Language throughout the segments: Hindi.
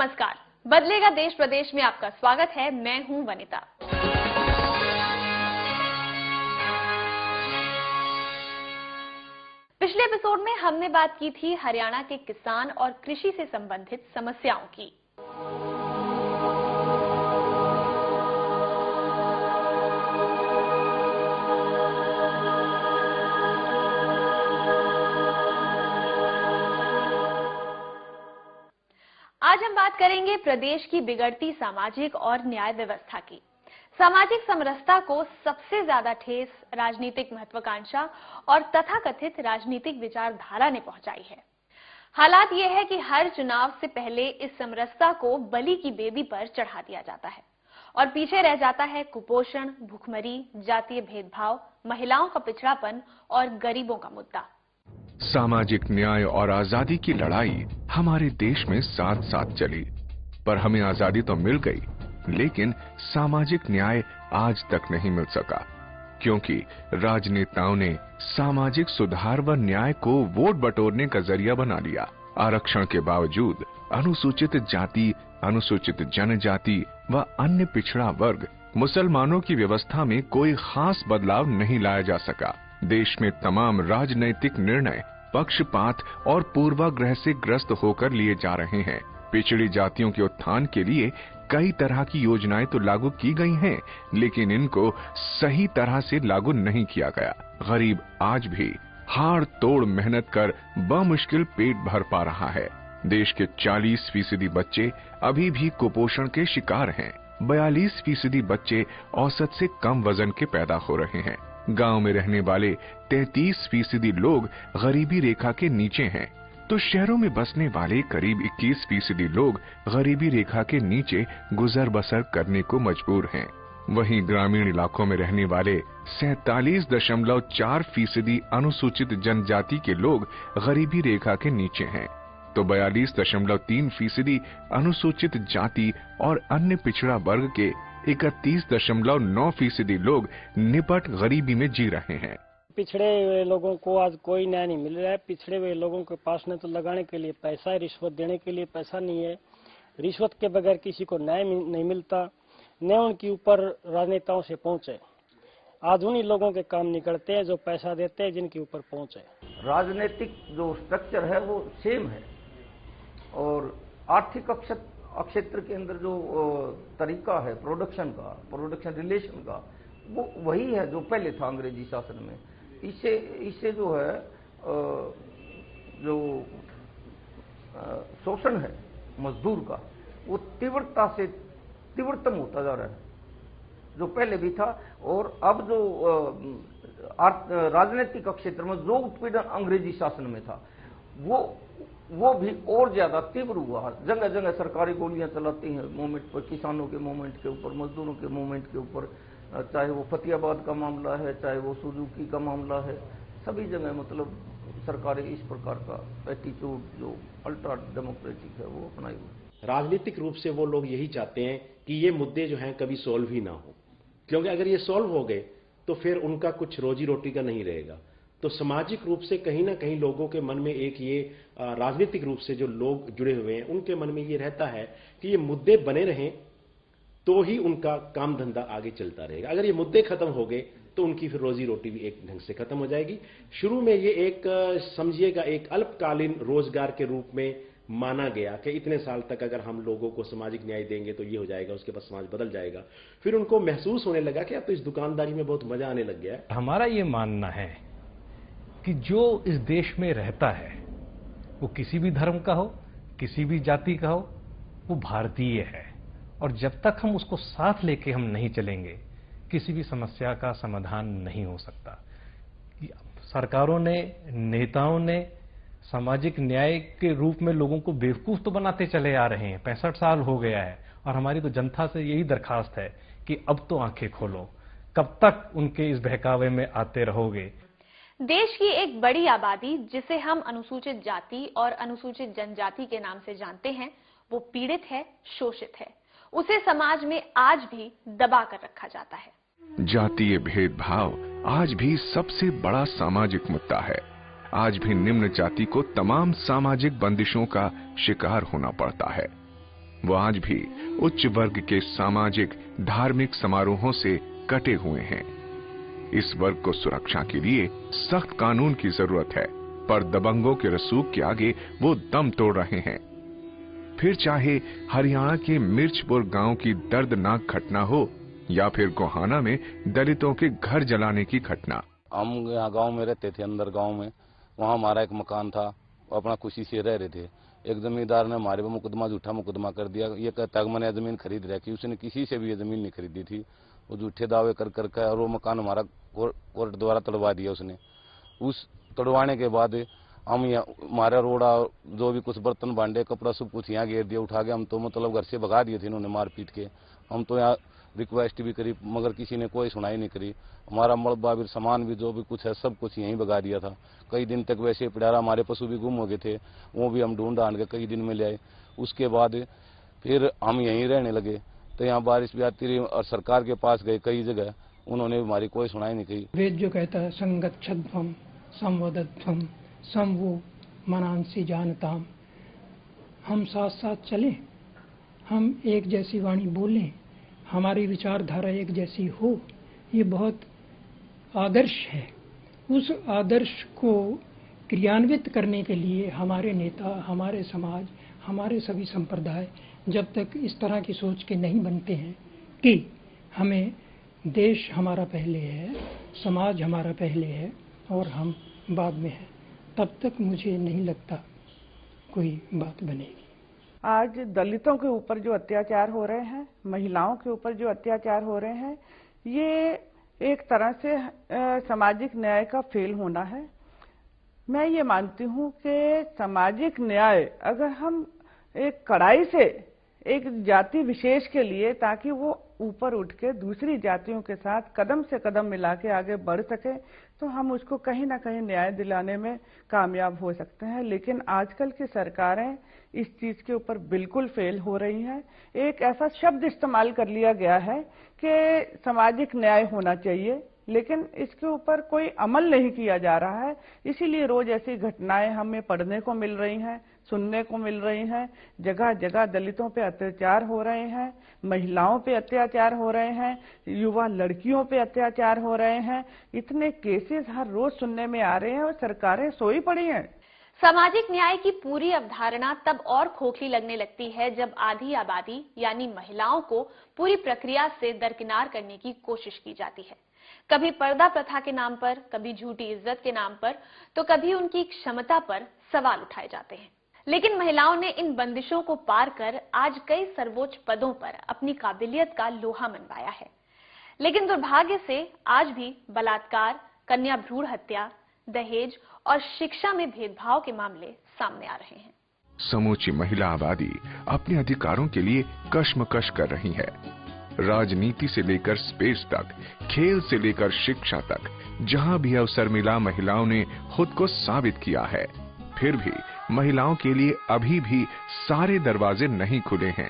नमस्कार, बदलेगा देश प्रदेश में आपका स्वागत है। मैं हूं वनिता। पिछले एपिसोड में हमने बात की थी हरियाणा के किसान और कृषि से संबंधित समस्याओं की। आज हम बात करेंगे प्रदेश की बिगड़ती सामाजिक और न्याय व्यवस्था की। सामाजिक समरसता को सबसे ज्यादा ठेस राजनीतिक महत्वाकांक्षा और तथाकथित राजनीतिक विचारधारा ने पहुंचाई है। हालात यह है कि हर चुनाव से पहले इस समरसता को बलि की बेदी पर चढ़ा दिया जाता है और पीछे रह जाता है कुपोषण, भूखमरी, जातीय भेदभाव, महिलाओं का पिछड़ापन और गरीबों का मुद्दा। सामाजिक न्याय और आजादी की लड़ाई हमारे देश में साथ साथ चली, पर हमें आजादी तो मिल गई, लेकिन सामाजिक न्याय आज तक नहीं मिल सका, क्योंकि राजनेताओं ने सामाजिक सुधार व न्याय को वोट बटोरने का जरिया बना लिया। आरक्षण के बावजूद अनुसूचित जाति, अनुसूचित जनजाति व अन्य पिछड़ा वर्ग, मुसलमानों की व्यवस्था में कोई खास बदलाव नहीं लाया जा सका। देश में तमाम राजनैतिक निर्णय पक्षपात और पूर्वाग्रह से ग्रस्त होकर लिए जा रहे हैं। पिछड़ी जातियों के उत्थान के लिए कई तरह की योजनाएं तो लागू की गई हैं, लेकिन इनको सही तरह से लागू नहीं किया गया। गरीब आज भी हाड़ तोड़ मेहनत कर बमुश्किल पेट भर पा रहा है। देश के 40% बच्चे अभी भी कुपोषण के शिकार हैं। 42% बच्चे औसत से कम वजन के पैदा हो रहे हैं। गांव में रहने वाले 33% लोग गरीबी रेखा के नीचे हैं, तो शहरों में बसने वाले करीब 21% लोग गरीबी रेखा के नीचे गुजर बसर करने को मजबूर हैं। वहीं ग्रामीण इलाकों में रहने वाले 47.4% अनुसूचित जनजाति के लोग गरीबी रेखा के नीचे हैं, तो 42.3% अनुसूचित जाति और अन्य पिछड़ा वर्ग के 31.9% लोग निपट गरीबी में जी रहे हैं। पिछड़े हुए लोगों को आज कोई न्याय नहीं मिल रहा है। पिछड़े हुए लोगों के पास न तो लगाने के लिए पैसा है, रिश्वत देने के लिए पैसा नहीं है। रिश्वत के बगैर किसी को न्याय नहीं मिलता, न उनके ऊपर राजनेताओं से पहुंच है। आज उन्हीं लोगों के काम निकलते हैं जो पैसा देते हैं, जिनके ऊपर पहुंच है। राजनीतिक जो स्ट्रक्चर है वो सेम है और आर्थिक क्षेत्र के अंदर जो तरीका है प्रोडक्शन रिलेशन का, वो वही है जो पहले था अंग्रेजी शासन में। इससे जो है जो शोषण है मजदूर का, वो तीव्रता से तीव्रतम होता जा रहा है, जो पहले भी था। और अब जो राजनीतिक क्षेत्र में जो उत्पीड़न अंग्रेजी शासन में था, वो भी और ज्यादा तीव्र हुआ। जगह जगह सरकारी गोलियां चलाती हैं मूवमेंट पर, किसानों के मूवमेंट के ऊपर, मजदूरों के मूवमेंट के ऊपर, चाहे वो फतेहाबाद का मामला है, चाहे वो सुजुकी का मामला है, सभी जगह मतलब सरकारें इस प्रकार का एटीट्यूड जो अल्ट्रा डेमोक्रेटिक है वो अपनाई हुई। राजनीतिक रूप से वो लोग यही चाहते हैं कि ये मुद्दे जो हैं कभी सॉल्व ही ना हो, क्योंकि अगर ये सॉल्व हो गए तो फिर उनका कुछ रोजी रोटी का नहीं रहेगा। तो सामाजिक रूप से कहीं ना कहीं लोगों के मन में एक ये राजनीतिक रूप से जो लोग जुड़े हुए हैं उनके मन में ये रहता है कि ये मुद्दे बने रहें तो ही उनका काम धंधा आगे चलता रहेगा। अगर ये मुद्दे खत्म हो गए तो उनकी फिर रोजी रोटी भी एक ढंग से खत्म हो जाएगी। शुरू में ये एक समझिएगा एक अल्पकालीन रोजगार के रूप में माना गया कि इतने साल तक अगर हम लोगों को सामाजिक न्याय देंगे तो ये हो जाएगा, उसके बाद समाज बदल जाएगा। फिर उनको महसूस होने लगा कि अब तो इस दुकानदारी में बहुत मजा आने लग गया है। हमारा ये मानना है कि जो इस देश में रहता है वो किसी भी धर्म का हो, किसी भी जाति का हो, वो भारतीय है, और जब तक हम उसको साथ लेके हम नहीं चलेंगे किसी भी समस्या का समाधान नहीं हो सकता। सरकारों ने, नेताओं ने सामाजिक न्याय के रूप में लोगों को बेवकूफ तो बनाते चले आ रहे हैं। 65 साल हो गया है और हमारी तो जनता से यही दरखास्त है कि अब तो आंखें खोलो। कब तक उनके इस बहकावे में आते रहोगे? देश की एक बड़ी आबादी, जिसे हम अनुसूचित जाति और अनुसूचित जनजाति के नाम से जानते हैं, वो पीड़ित है, शोषित है। उसे समाज में आज भी दबा कर रखा जाता है। जातीय भेदभाव आज भी सबसे बड़ा सामाजिक मुद्दा है। आज भी निम्न जाति को तमाम सामाजिक बंदिशों का शिकार होना पड़ता है। वो आज भी उच्च वर्ग के सामाजिक धार्मिक समारोहों से कटे हुए हैं। इस वर्ग को सुरक्षा के लिए सख्त कानून की जरूरत है, पर दबंगों के रसूख के आगे वो दम तोड़ रहे हैं। फिर चाहे हरियाणा के मिर्चपुर गांव की दर्दनाक घटना हो या फिर गोहाना में दलितों के घर जलाने की घटना। हम यहाँ गांव में रहते थे, अंदर गांव में, वहाँ हमारा एक मकान था, अपना खुशी से रह रहे थे। एक जमींदार ने हमारे पर झूठा मुकदमा कर दिया। ये कहता है मैंने जमीन खरीद रखी, उसने किसी से भी ये जमीन नहीं खरीदी थी। वो झूठे दावे कर करके और वो मकान हमारा कोर्ट द्वारा तोड़वा दिया उसने। उस तोड़वाने के बाद हम यहाँ हमारा रोड़ा जो भी कुछ बर्तन भांडे कपड़ा सब कुछ यहाँ घेर दिया उठा के। हम तो मतलब घर से भगा दिए थे इन्होंने मार पीट के। हम तो यहाँ रिक्वेस्ट भी करी मगर किसी ने कोई सुनाई नहीं करी। हमारा मलबा भी सामान भी जो भी कुछ है सब कुछ यहीं भगा दिया था। कई दिन तक वैसे पड़ा रहा। हमारे पशु भी गुम हो गए थे, वो भी हम ढूंढ ढांड के कई दिन में ले आए। उसके बाद फिर हम यहीं रहने लगे। तो यहाँ बारिश भी आती रही और सरकार के पास गए कई जगह, उन्होंने भी हमारी कोई सुनाई नहीं की। वेद जो कहता है संगच्छध्वम संवदध्वम समवो मनांसी जानताम, हम साथ साथ चलें, हम एक जैसी वाणी बोलें, हमारी विचारधारा एक जैसी हो, ये बहुत आदर्श है। उस आदर्श को क्रियान्वित करने के लिए हमारे नेता, हमारे समाज, हमारे सभी संप्रदाय जब तक इस तरह की सोच के नहीं बनते हैं कि हमें देश हमारा पहले है, समाज हमारा पहले है और हम बाद में हैं, तब तक मुझे नहीं लगता कोई बात बनेगी। आज दलितों के ऊपर जो अत्याचार हो रहे हैं, महिलाओं के ऊपर जो अत्याचार हो रहे हैं, ये एक तरह से सामाजिक न्याय का फेल होना है। मैं ये मानती हूँ कि सामाजिक न्याय अगर हम एक कड़ाई से एक जाति विशेष के लिए, ताकि वो ऊपर उठ के दूसरी जातियों के साथ कदम से कदम मिला के आगे बढ़ सके, तो हम उसको कहीं ना कहीं न्याय दिलाने में कामयाब हो सकते हैं। लेकिन आजकल की सरकारें इस चीज के ऊपर बिल्कुल फेल हो रही हैं। एक ऐसा शब्द इस्तेमाल कर लिया गया है कि सामाजिक न्याय होना चाहिए, लेकिन इसके ऊपर कोई अमल नहीं किया जा रहा है। इसीलिए रोज ऐसी घटनाएं हमें पढ़ने को मिल रही हैं, सुनने को मिल रही हैं। जगह जगह दलितों पे अत्याचार हो रहे हैं, महिलाओं पे अत्याचार हो रहे हैं, युवा लड़कियों पे अत्याचार हो रहे हैं। इतने केसेस हर रोज सुनने में आ रहे हैं और सरकारें सोई पड़ी हैं। सामाजिक न्याय की पूरी अवधारणा तब और खोखली लगने लगती है जब आधी आबादी यानी महिलाओं को पूरी प्रक्रिया से दरकिनार करने की कोशिश की जाती है। कभी पर्दा प्रथा के नाम पर, कभी झूठी इज्जत के नाम पर, तो कभी उनकी क्षमता पर सवाल उठाए जाते हैं। लेकिन महिलाओं ने इन बंदिशों को पार कर आज कई सर्वोच्च पदों पर अपनी काबिलियत का लोहा मनवाया है। लेकिन दुर्भाग्य से आज भी बलात्कार, कन्या भ्रूण हत्या, दहेज और शिक्षा में भेदभाव के मामले सामने आ रहे हैं। समूची महिला आबादी अपने अधिकारों के लिए कश्मकश कर रही है। राजनीति से लेकर स्पेस तक, खेल से लेकर शिक्षा तक, जहां भी अवसर मिला महिलाओं ने खुद को साबित किया है। फिर भी महिलाओं के लिए अभी भी सारे दरवाजे नहीं खुले हैं।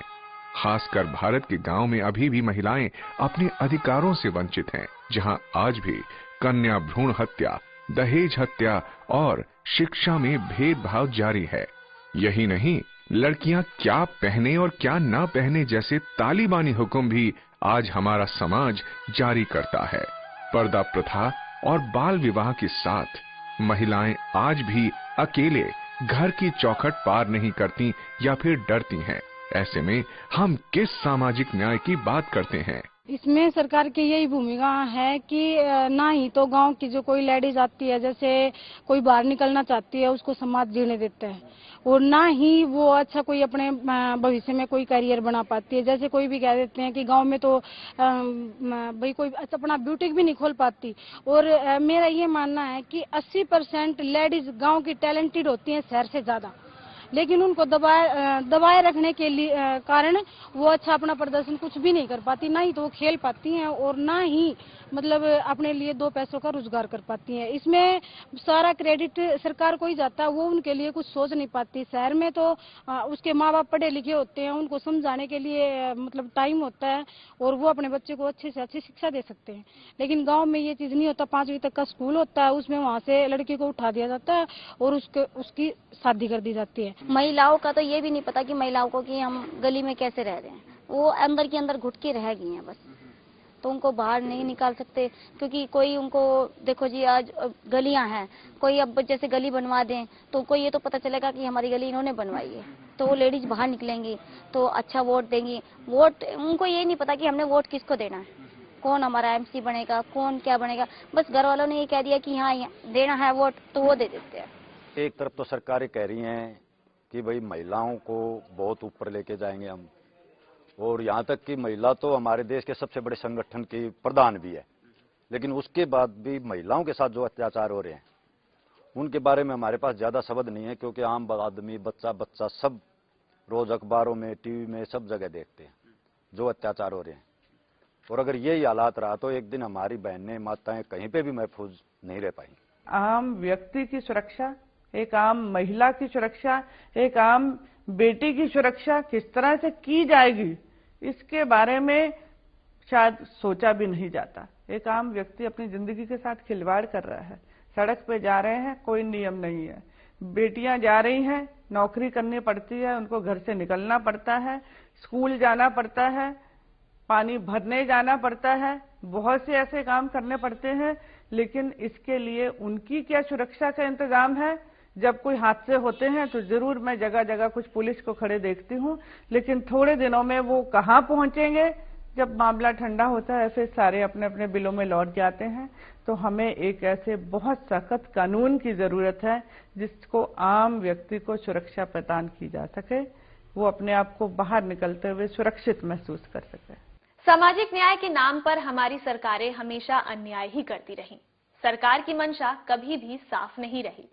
खासकर भारत के गांव में अभी भी महिलाएं अपने अधिकारों से वंचित हैं, जहां आज भी कन्या भ्रूण हत्या, दहेज हत्या और शिक्षा में भेदभाव जारी है। यही नहीं, लड़कियां क्या पहने और क्या ना पहने जैसे तालिबानी हुक्म भी आज हमारा समाज जारी करता है। पर्दा प्रथा और बाल विवाह के साथ महिलाएं आज भी अकेले घर की चौखट पार नहीं करती या फिर डरती हैं। ऐसे में हम किस सामाजिक न्याय की बात करते हैं? इसमें सरकार की यही भूमिका है कि ना ही तो गांव की जो कोई लेडीज आती है, जैसे कोई बाहर निकलना चाहती है, उसको समाज जीने देता है, और ना ही वो अच्छा कोई अपने भविष्य में कोई करियर बना पाती है। जैसे कोई भी कह देते हैं कि गांव में तो भाई कोई अच्छा अपना ब्यूटिक भी नहीं खोल पाती। और मेरा ये मानना है कि 80% लेडीज गाँव की टैलेंटेड होती हैं शहर से ज्यादा, लेकिन उनको दबाए रखने के लिए कारण वो अच्छा अपना प्रदर्शन कुछ भी नहीं कर पाती, ना ही तो वो खेल पाती हैं और ना ही मतलब अपने लिए दो पैसों का रोजगार कर पाती हैं। इसमें सारा क्रेडिट सरकार को ही जाता है, वो उनके लिए कुछ सोच नहीं पाती। शहर में तो उसके माँ बाप पढ़े लिखे होते हैं, उनको समझाने के लिए मतलब टाइम होता है और वो अपने बच्चे को अच्छे से अच्छी शिक्षा दे सकते हैं। लेकिन गाँव में ये चीज नहीं होता। 5वीं तक का स्कूल होता है, उसमें वहाँ से लड़की को उठा दिया जाता है और उसकी शादी कर दी जाती है। महिलाओं का तो ये भी नहीं पता कि महिलाओं को कि हम गली में कैसे रह रहे हैं, वो अंदर के अंदर घुट के रह गई हैं बस। तो उनको बाहर नहीं निकाल सकते, क्योंकि कोई उनको, देखो जी आज गलियां हैं, कोई अब जैसे गली बनवा दें तो उनको ये तो पता चलेगा कि हमारी गली इन्होंने बनवाई है, तो वो लेडीज बाहर निकलेंगी तो अच्छा वोट देंगी। वोट उनको ये नहीं पता कि हमने वोट किसको देना है, कौन हमारा एमसी बनेगा, कौन क्या बनेगा। बस घर वालों ने ये कह दिया कि हाँ देना है वोट तो वो दे देते हैं। एक तरफ तो सरकारें कह रही हैं कि भाई महिलाओं को बहुत ऊपर लेके जाएंगे हम, और यहाँ तक कि महिला तो हमारे देश के सबसे बड़े संगठन की प्रधान भी है, लेकिन उसके बाद भी महिलाओं के साथ जो अत्याचार हो रहे हैं उनके बारे में हमारे पास ज़्यादा शब्द नहीं है, क्योंकि आम आदमी बच्चा सब रोज अखबारों में, टीवी में, सब जगह देखते हैं जो अत्याचार हो रहे हैं। और अगर यही हालात रहा तो एक दिन हमारी बहनें, माताएं कहीं पे भी महफूज नहीं रह पाएंगी। आम व्यक्ति की सुरक्षा, एक आम महिला की सुरक्षा, एक आम बेटी की सुरक्षा किस तरह से की जाएगी, इसके बारे में शायद सोचा भी नहीं जाता। एक आम व्यक्ति अपनी जिंदगी के साथ खिलवाड़ कर रहा है, सड़क पे जा रहे हैं, कोई नियम नहीं है। बेटियां जा रही हैं, नौकरी करनी पड़ती है, उनको घर से निकलना पड़ता है, स्कूल जाना पड़ता है, पानी भरने जाना पड़ता है, बहुत से ऐसे काम करने पड़ते हैं, लेकिन इसके लिए उनकी क्या सुरक्षा का इंतजाम है? जब कोई हादसे होते हैं तो जरूर मैं जगह जगह कुछ पुलिस को खड़े देखती हूँ, लेकिन थोड़े दिनों में वो कहाँ पहुंचेंगे? जब मामला ठंडा होता है फिर सारे अपने अपने बिलों में लौट जाते हैं। तो हमें एक ऐसे बहुत सख्त कानून की जरूरत है जिसको आम व्यक्ति को सुरक्षा प्रदान की जा सके, वो अपने आप को बाहर निकलते हुए सुरक्षित महसूस कर सके। सामाजिक न्याय के नाम पर हमारी सरकारें हमेशा अन्याय ही करती रहीं। सरकार की मंशा कभी भी साफ नहीं रही,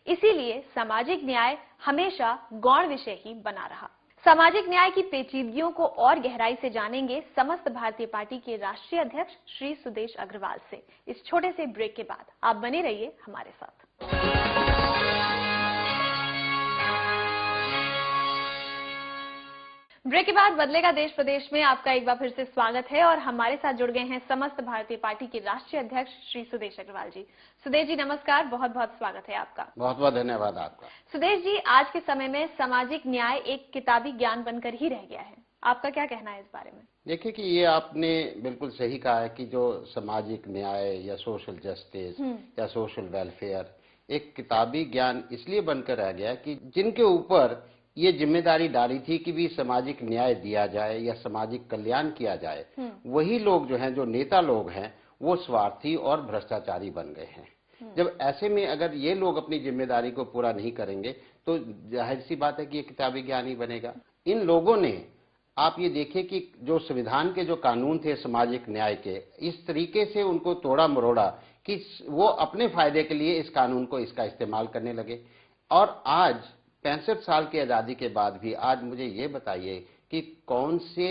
इसीलिए सामाजिक न्याय हमेशा गौण विषय ही बना रहा। सामाजिक न्याय की पेचीदगियों को और गहराई से जानेंगे समस्त भारतीय पार्टी के राष्ट्रीय अध्यक्ष श्री सुदेश अग्रवाल से इस छोटे से ब्रेक के बाद। आप बने रहिए हमारे साथ। ब्रेक के बाद बदलेगा देश प्रदेश में आपका एक बार फिर से स्वागत है और हमारे साथ जुड़ गए हैं समस्त भारतीय पार्टी के राष्ट्रीय अध्यक्ष श्री सुदेश अग्रवाल जी। सुदेश जी नमस्कार, बहुत बहुत स्वागत है आपका। बहुत बहुत धन्यवाद आपका। सुदेश जी, आज के समय में सामाजिक न्याय एक किताबी ज्ञान बनकर ही रह गया है, आपका क्या कहना है इस बारे में? देखिए कि ये आपने बिल्कुल सही कहा है कि जो सामाजिक न्याय या सोशल जस्टिस या सोशल वेलफेयर एक किताबी ज्ञान इसलिए बनकर रह गया कि जिनके ऊपर ये जिम्मेदारी डाली थी कि भी सामाजिक न्याय दिया जाए या सामाजिक कल्याण किया जाए, वही लोग जो हैं, जो नेता लोग हैं, वो स्वार्थी और भ्रष्टाचारी बन गए हैं। जब ऐसे में अगर ये लोग अपनी जिम्मेदारी को पूरा नहीं करेंगे तो जाहिर सी बात है कि ये किताबी ज्ञान ही बनेगा। इन लोगों ने, आप ये देखिए कि जो संविधान के जो कानून थे सामाजिक न्याय के, इस तरीके से उनको तोड़ा मरोड़ा कि वो अपने फायदे के लिए इस कानून को इसका इस्तेमाल करने लगे। और आज 65 साल की आजादी के बाद भी आज मुझे ये बताइए कि कौन से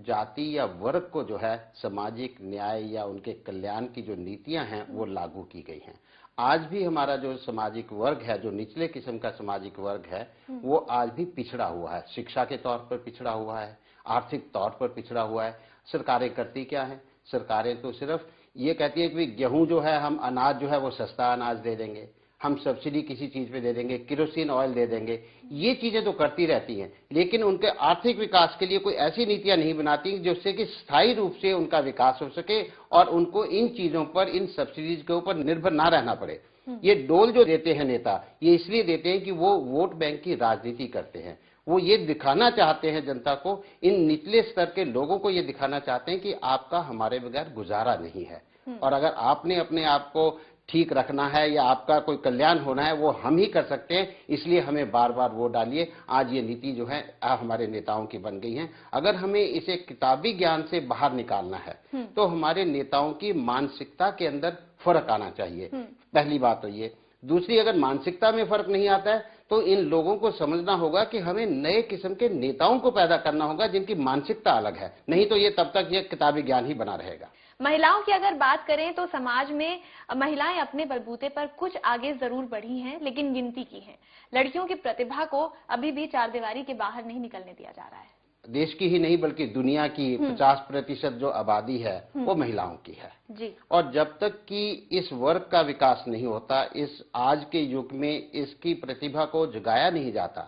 जाति या वर्ग को जो है सामाजिक न्याय या उनके कल्याण की जो नीतियां हैं वो लागू की गई हैं। आज भी हमारा जो सामाजिक वर्ग है, जो निचले किस्म का सामाजिक वर्ग है, वो आज भी पिछड़ा हुआ है। शिक्षा के तौर पर पिछड़ा हुआ है, आर्थिक तौर पर पिछड़ा हुआ है। सरकारें करती क्या है? सरकारें तो सिर्फ ये कहती है कि गेहूं जो है, हम अनाज जो है वो सस्ता अनाज दे देंगे, हम सब्सिडी किसी चीज पे दे देंगे, केरोसिन ऑयल दे देंगे, ये चीजें तो करती रहती हैं, लेकिन उनके आर्थिक विकास के लिए कोई ऐसी नीतियां नहीं बनाती जिससे कि स्थायी रूप से उनका विकास हो सके और उनको इन चीजों पर, इन सब्सिडीज के ऊपर निर्भर ना रहना पड़े। ये डोल जो देते हैं नेता, ये इसलिए देते हैं कि वो वोट बैंक की राजनीति करते हैं। वो ये दिखाना चाहते हैं जनता को, इन निचले स्तर के लोगों को ये दिखाना चाहते हैं कि आपका हमारे बगैर गुजारा नहीं है, और अगर आपने अपने आप को ठीक रखना है या आपका कोई कल्याण होना है वो हम ही कर सकते हैं, इसलिए हमें बार बार वोट डालिए। आज ये नीति जो है हमारे नेताओं की बन गई है। अगर हमें इसे किताबी ज्ञान से बाहर निकालना है तो हमारे नेताओं की मानसिकता के अंदर फर्क आना चाहिए, पहली बात तो ये। दूसरी, अगर मानसिकता में फर्क नहीं आता है तो इन लोगों को समझना होगा कि हमें नए किस्म के नेताओं को पैदा करना होगा जिनकी मानसिकता अलग है, नहीं तो ये तब तक ये किताबी ज्ञान ही बना रहेगा। महिलाओं की अगर बात करें तो समाज में महिलाएं अपने बलबूते पर कुछ आगे जरूर बढ़ी हैं, लेकिन गिनती की हैं। लड़कियों की प्रतिभा को अभी भी चारदीवारी के बाहर नहीं निकलने दिया जा रहा है। देश की ही नहीं बल्कि दुनिया की 50% जो आबादी है वो महिलाओं की है जी। और जब तक कि इस वर्ग का विकास नहीं होता, इस आज के युग में इसकी प्रतिभा को जगाया नहीं जाता,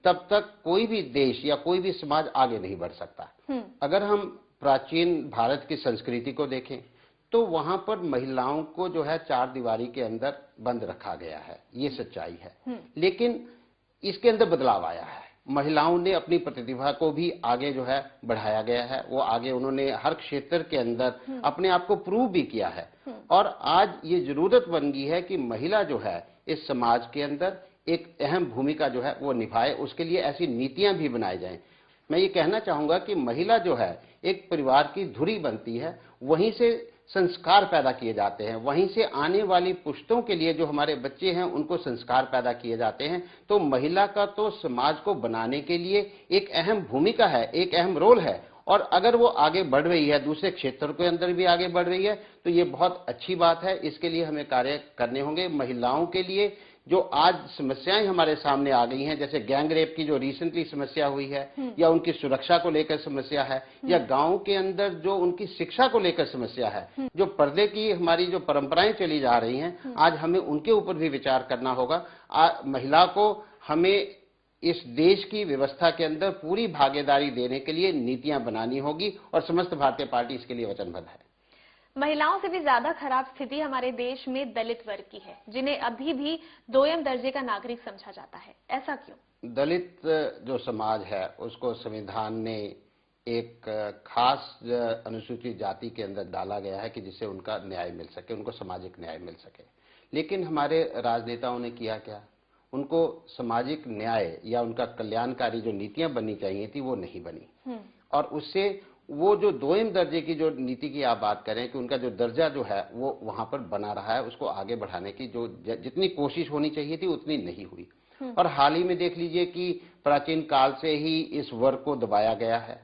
तब तक कोई भी देश या कोई भी समाज आगे नहीं बढ़ सकता। अगर हम प्राचीन भारत की संस्कृति को देखें तो वहां पर महिलाओं को जो है चार दीवारी के अंदर बंद रखा गया है, ये सच्चाई है। लेकिन इसके अंदर बदलाव आया है, महिलाओं ने अपनी प्रतिभा को भी आगे जो है बढ़ाया गया है, वो आगे उन्होंने हर क्षेत्र के अंदर अपने आप को प्रूव भी किया है और आज ये जरूरत बन गई है कि महिला जो है इस समाज के अंदर एक अहम भूमिका जो है वो निभाए। उसके लिए ऐसी नीतियां भी बनाई जाएं। मैं ये कहना चाहूंगा कि महिला जो है एक परिवार की धुरी बनती है, वहीं से संस्कार पैदा किए जाते हैं, वहीं से आने वाली पुश्तों के लिए जो हमारे बच्चे हैं उनको संस्कार पैदा किए जाते हैं। तो महिला का तो समाज को बनाने के लिए एक अहम भूमिका है, एक अहम रोल है और अगर वो आगे बढ़ रही है, दूसरे क्षेत्रों के अंदर भी आगे बढ़ रही है तो ये बहुत अच्छी बात है। इसके लिए हमें कार्य करने होंगे। महिलाओं के लिए जो आज समस्याएं हमारे सामने आ गई हैं, जैसे गैंग रेप की जो रिसेंटली समस्या हुई है या उनकी सुरक्षा को लेकर समस्या है या गांव के अंदर जो उनकी शिक्षा को लेकर समस्या है, जो पर्दे की हमारी जो परंपराएं चली जा रही हैं, आज हमें उनके ऊपर भी विचार करना होगा। महिला को हमें इस देश की व्यवस्था के अंदर पूरी भागीदारी देने के लिए नीतियां बनानी होगी और समस्त भारतीय पार्टी इसके लिए वचनबद्ध है। महिलाओं से भी ज्यादा खराब स्थिति हमारे देश में दलित वर्ग की है, जिन्हें अभी भी दोयम दर्जे का नागरिक समझा जाता है। ऐसा क्यों? दलित जो समाज है उसको संविधान ने एक खास अनुसूचित जाति के अंदर डाला गया है कि जिससे उनका न्याय मिल सके, उनको सामाजिक न्याय मिल सके। लेकिन हमारे राजनेताओं ने किया क्या? उनको सामाजिक न्याय या उनका कल्याणकारी जो नीतियां बननी चाहिए थी वो नहीं बनी और उससे वो जो दोयम दर्जे की जो नीति की आप बात करें कि उनका जो दर्जा जो है वो वहां पर बना रहा है, उसको आगे बढ़ाने की जो जितनी कोशिश होनी चाहिए थी उतनी नहीं हुई। और हाल ही में देख लीजिए कि प्राचीन काल से ही इस वर्ग को दबाया गया है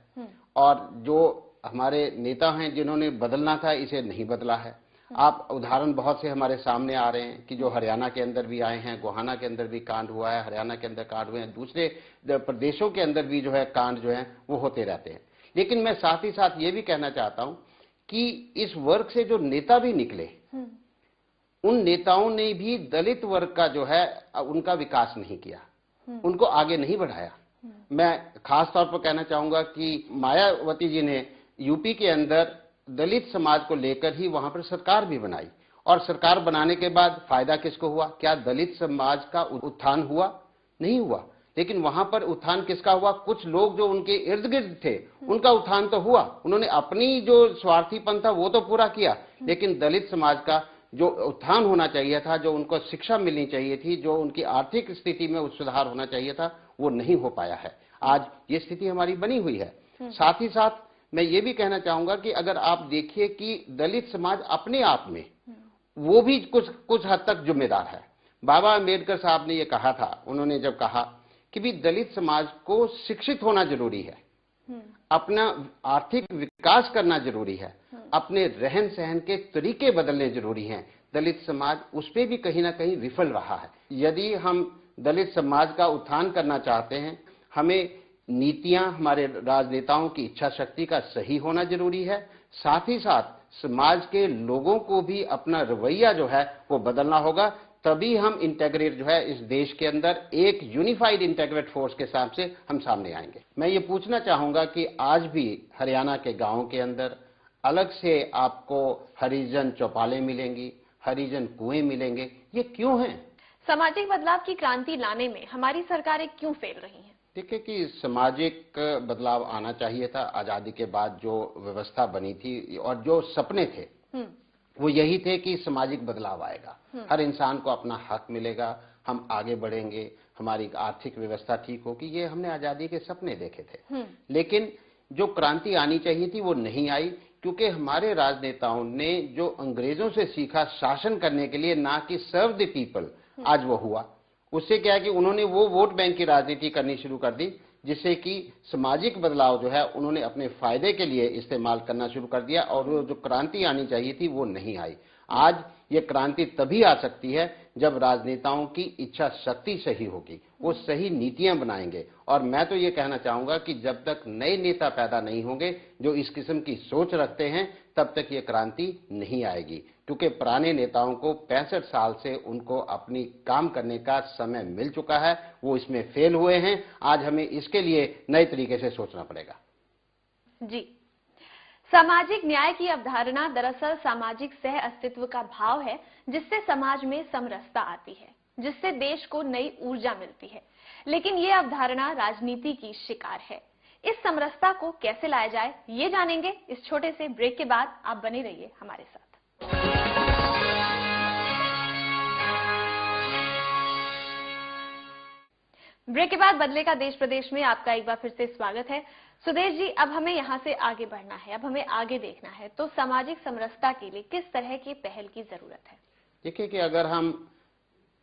और जो हमारे नेता हैं जिन्होंने बदलना था इसे नहीं बदला है। आप उदाहरण बहुत से हमारे सामने आ रहे हैं कि जो हरियाणा के अंदर भी आए हैं, गोहाना के अंदर भी कांड हुआ है, हरियाणा के अंदर कांड हुए हैं, दूसरे प्रदेशों के अंदर भी जो है कांड जो है वो होते रहते हैं। लेकिन मैं साथ ही साथ ये भी कहना चाहता हूं कि इस वर्ग से जो नेता भी निकले, उन नेताओं ने भी दलित वर्ग का जो है उनका विकास नहीं किया, उनको आगे नहीं बढ़ाया। मैं खास तौर पर कहना चाहूंगा कि मायावती जी ने यूपी के अंदर दलित समाज को लेकर ही वहां पर सरकार भी बनाई और सरकार बनाने के बाद फायदा किसको हुआ? क्या दलित समाज का उत्थान हुआ? नहीं हुआ। लेकिन वहां पर उत्थान किसका हुआ? कुछ लोग जो उनके इर्द गिर्द थे उनका उत्थान तो हुआ, उन्होंने अपनी जो स्वार्थीपन था वो तो पूरा किया, लेकिन दलित समाज का जो उत्थान होना चाहिए था, जो उनको शिक्षा मिलनी चाहिए थी, जो उनकी आर्थिक स्थिति में सुधार होना चाहिए था, वो नहीं हो पाया है। आज ये स्थिति हमारी बनी हुई है। साथ ही साथ मैं ये भी कहना चाहूंगा कि अगर आप देखिए कि दलित समाज अपने आप में वो भी कुछ हद तक जिम्मेदार है। बाबा अम्बेडकर साहब ने ये कहा था, उन्होंने जब कहा कि भी दलित समाज को शिक्षित होना जरूरी है, अपना आर्थिक विकास करना जरूरी है, अपने रहन सहन के तरीके बदलने जरूरी हैं। दलित समाज उस पे भी कहीं ना कहीं विफल रहा है। यदि हम दलित समाज का उत्थान करना चाहते हैं, हमें नीतियां, हमारे राजनेताओं की इच्छा शक्ति का सही होना जरूरी है। साथ ही साथ समाज के लोगों को भी अपना रवैया जो है वो बदलना होगा, तभी हम इंटेग्रेट जो है इस देश के अंदर एक यूनिफाइड इंटेग्रेट फोर्स के हिसाब से हम सामने आएंगे। मैं ये पूछना चाहूंगा कि आज भी हरियाणा के गांवों के अंदर अलग से आपको हरिजन चौपालें मिलेंगी, हरिजन कुएं मिलेंगे, ये क्यों हैं? सामाजिक बदलाव की क्रांति लाने में हमारी सरकारें क्यों फेल रही हैं? देखिए कि सामाजिक बदलाव आना चाहिए था। आजादी के बाद जो व्यवस्था बनी थी और जो सपने थे वो यही थे कि सामाजिक बदलाव आएगा, हर इंसान को अपना हक मिलेगा, हम आगे बढ़ेंगे, हमारी आर्थिक व्यवस्था ठीक होगी। ये हमने आजादी के सपने देखे थे। लेकिन जो क्रांति आनी चाहिए थी वो नहीं आई, क्योंकि हमारे राजनेताओं ने जो अंग्रेजों से सीखा शासन करने के लिए, ना कि सर्व द पीपल, आज वो हुआ। उससे क्या है कि उन्होंने वो वोट बैंक की राजनीति करनी शुरू कर दी, जिससे कि सामाजिक बदलाव जो है उन्होंने अपने फायदे के लिए इस्तेमाल करना शुरू कर दिया और वो जो क्रांति आनी चाहिए थी वो नहीं आई। आज ये क्रांति तभी आ सकती है जब राजनेताओं की इच्छा शक्ति सही होगी, वो सही नीतियां बनाएंगे। और मैं तो ये कहना चाहूंगा कि जब तक नए नेता पैदा नहीं होंगे जो इस किस्म की सोच रखते हैं, तब तक ये क्रांति नहीं आएगी। क्योंकि पुराने नेताओं को 65 साल से उनको अपनी काम करने का समय मिल चुका है, वो इसमें फेल हुए हैं। आज हमें इसके लिए नए तरीके से सोचना पड़ेगा। जी, सामाजिक न्याय की अवधारणा दरअसल सामाजिक सह अस्तित्व का भाव है, जिससे समाज में समरसता आती है, जिससे देश को नई ऊर्जा मिलती है। लेकिन ये अवधारणा राजनीति की शिकार है। इस समरसता को कैसे लाया जाए, ये जानेंगे इस छोटे से ब्रेक के बाद। आप बने रहिए हमारे साथ। ब्रेक के बाद बदलेगा देश प्रदेश में आपका एक बार फिर से स्वागत है। सुदेश जी, अब हमें यहाँ से आगे बढ़ना है, अब हमें आगे देखना है, तो सामाजिक समरसता के लिए किस तरह की पहल की जरूरत है? देखिए कि अगर हम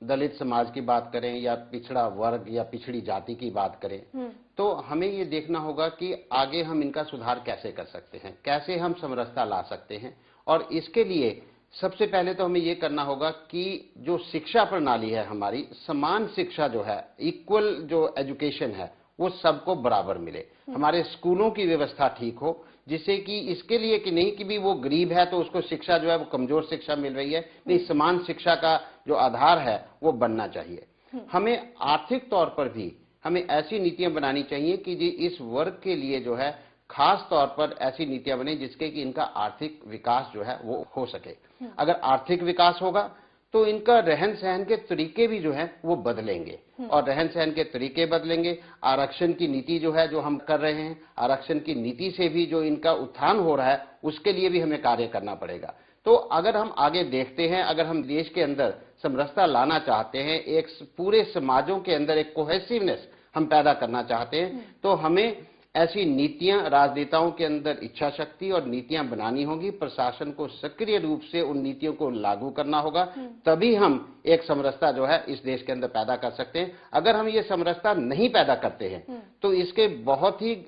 दलित समाज की बात करें या पिछड़ा वर्ग या पिछड़ी जाति की बात करें, तो हमें ये देखना होगा कि आगे हम इनका सुधार कैसे कर सकते हैं, कैसे हम समरसता ला सकते हैं। और इसके लिए सबसे पहले तो हमें ये करना होगा कि जो शिक्षा प्रणाली है हमारी, समान शिक्षा जो है, इक्वल जो एजुकेशन है, वो सबको बराबर मिले। हमारे स्कूलों की व्यवस्था ठीक हो, जिससे कि इसके लिए कि नहीं कि भी वो गरीब है तो उसको शिक्षा जो है वो कमजोर शिक्षा मिल रही है, नहीं, समान शिक्षा का जो आधार है वो बनना चाहिए। हमें आर्थिक तौर पर भी हमें ऐसी नीतियां बनानी चाहिए कि जी इस वर्ग के लिए जो है खास तौर पर ऐसी नीतियां बने जिसके कि इनका आर्थिक विकास जो है वो हो सके। अगर आर्थिक विकास होगा तो इनका रहन सहन के तरीके भी जो है वो बदलेंगे, और रहन सहन के तरीके बदलेंगे। आरक्षण की नीति जो है जो हम कर रहे हैं, आरक्षण की नीति से भी जो इनका उत्थान हो रहा है उसके लिए भी हमें कार्य करना पड़ेगा। तो अगर हम आगे देखते हैं, अगर हम देश के अंदर समरसता लाना चाहते हैं, एक पूरे समाजों के अंदर एक कोहेसिवनेस हम पैदा करना चाहते हैं, तो हमें ऐसी नीतियां, राजनेताओं के अंदर इच्छा शक्ति और नीतियां बनानी होगी। प्रशासन को सक्रिय रूप से उन नीतियों को लागू करना होगा, तभी हम एक समरसता जो है इस देश के अंदर पैदा कर सकते हैं। अगर हम ये समरसता नहीं पैदा करते हैं तो इसके बहुत ही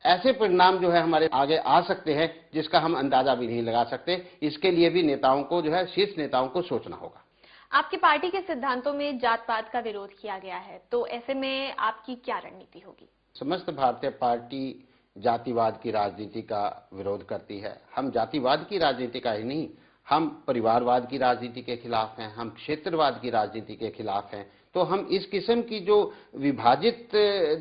ऐसे परिणाम जो है हमारे आगे आ सकते हैं जिसका हम अंदाजा भी नहीं लगा सकते। इसके लिए भी नेताओं को जो है, शीर्ष नेताओं को सोचना होगा। आपकी पार्टी के सिद्धांतों में जात पात का विरोध किया गया है, तो ऐसे में आपकी क्या रणनीति होगी? समस्त भारतीय पार्टी जातिवाद की राजनीति का विरोध करती है। हम जातिवाद की राजनीति का ही नहीं, हम परिवारवाद की राजनीति के खिलाफ हैं, हम क्षेत्रवाद की राजनीति के खिलाफ हैं। तो हम इस किस्म की जो विभाजित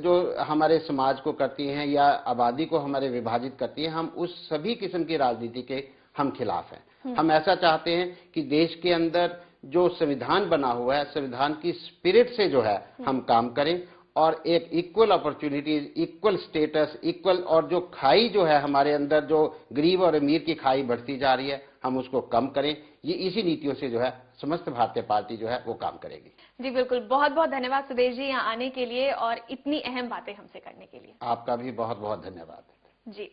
जो हमारे समाज को करती हैं या आबादी को हमारे विभाजित करती हैं, हम उस सभी किस्म की राजनीति के हम खिलाफ हैं। हम ऐसा चाहते हैं कि देश के अंदर जो संविधान बना हुआ है, संविधान की स्पिरिट से जो है हम काम करें, और एक equal opportunities, equal status, equal, और जो खाई जो है हमारे अंदर, जो गरीब और अमीर की खाई बढ़ती जा रही है, हम उसको कम करें। ये इसी नीतियों से जो है समस्त भारतीय पार्टी जो है वो काम करेगी। जी बिल्कुल, बहुत बहुत धन्यवाद सुदेश जी यहाँ आने के लिए और इतनी अहम बातें हमसे करने के लिए। आपका भी बहुत बहुत धन्यवाद। जी,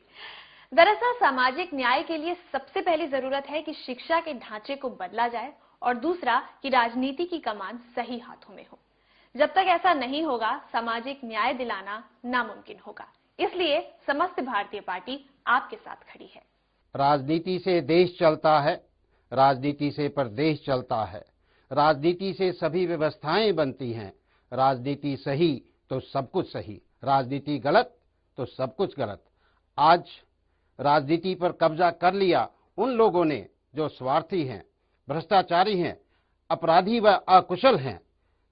दरअसल सामाजिक न्याय के लिए सबसे पहली जरूरत है कि शिक्षा के ढांचे को बदला जाए, और दूसरा कि राजनीति की कमान सही हाथों में हो। जब तक ऐसा नहीं होगा, सामाजिक न्याय दिलाना नामुमकिन होगा। इसलिए समस्त भारतीय पार्टी आपके साथ खड़ी है। राजनीति से देश चलता है, राजनीति से प्रदेश चलता है, राजनीति से सभी व्यवस्थाएं बनती हैं। राजनीति सही तो सब कुछ सही, राजनीति गलत तो सब कुछ गलत। आज राजनीति पर कब्जा कर लिया उन लोगों ने जो स्वार्थी हैं, भ्रष्टाचारी हैं, अपराधी व अकुशल हैं।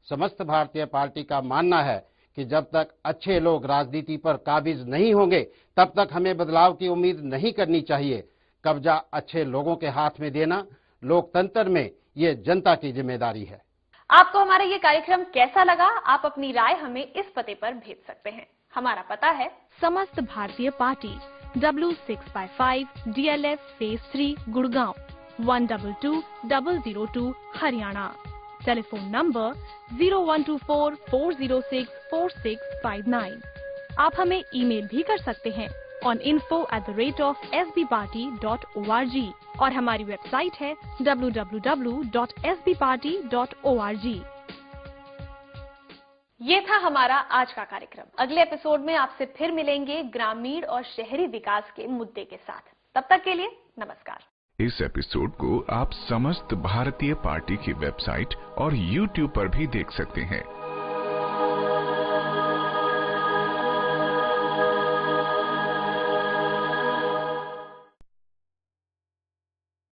समस्त भारतीय पार्टी का मानना है कि जब तक अच्छे लोग राजनीति पर काबिज नहीं होंगे, तब तक हमें बदलाव की उम्मीद नहीं करनी चाहिए। कब्जा अच्छे लोगों के हाथ में देना लोकतंत्र में ये जनता की जिम्मेदारी है। आपको हमारा ये कार्यक्रम कैसा लगा? आप अपनी राय हमें इस पते पर भेज सकते हैं। हमारा पता है समस्त भारतीय party, W655 DLF phase 3 Gurgaon, 122002 Haryana. Telephone number 0124-406-4659। आप हमें ईमेल भी कर सकते हैं on info@sbparty.org, और हमारी वेबसाइट है www.sbparty.org। ये था हमारा आज का कार्यक्रम। अगले एपिसोड में आपसे फिर मिलेंगे ग्रामीण और शहरी विकास के मुद्दे के साथ। तब तक के लिए नमस्कार। इस एपिसोड को आप समस्त भारतीय पार्टी की वेबसाइट और YouTube पर भी देख सकते हैं।